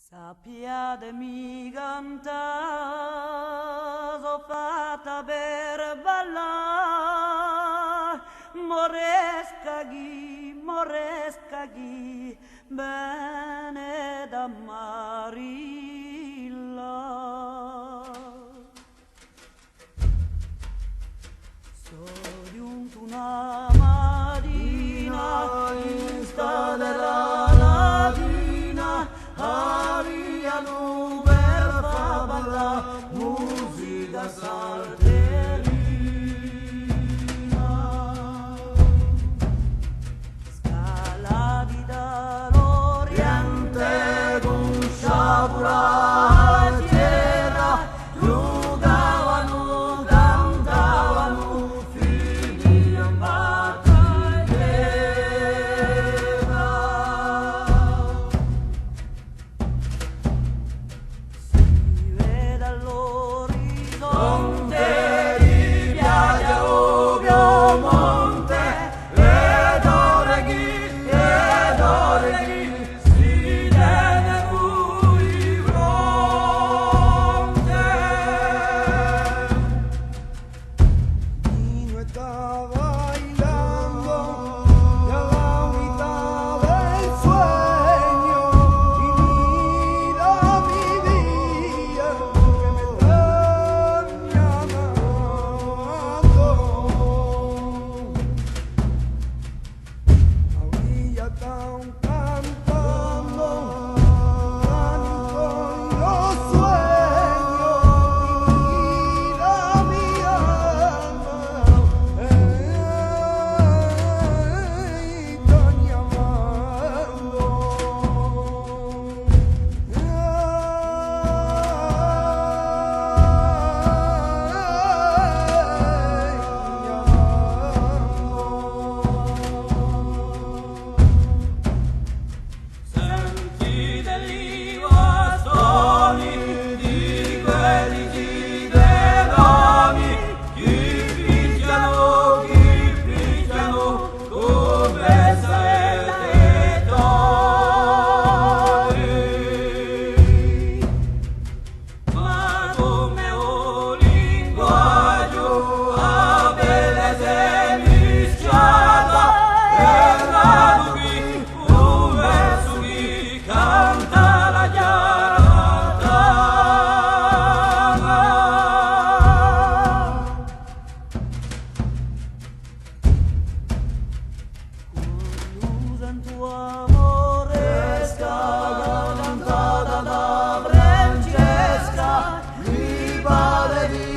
Sappiatemi cantare, so fatta per ballare, moresca chi, bene da Marilla. So giunto una mattina in sta della latina, ariano per fa ballare musica salterina. Scalati dall'Oriente con sciagura tierra, giocavano, cantavano, figli in battaglia. Si vede all'orizzonte di Piaggia Ovio Monte, ed ora chi si tiene lui fronte. Nino está bailando y a la mitad del sueño, y mira mi vida que me están llamando. Ahorita están cantando, van con los sueños, y mira mi alma, están llamando. Sentite gli bastoni di quelli gibeloni, chi picchiano come saette tori. Ma come un linguaggio a bellezza mischiata, e nato qui un verso chi canta la chiarata. Usa in tuo amore cantata da Francesca, mi pare di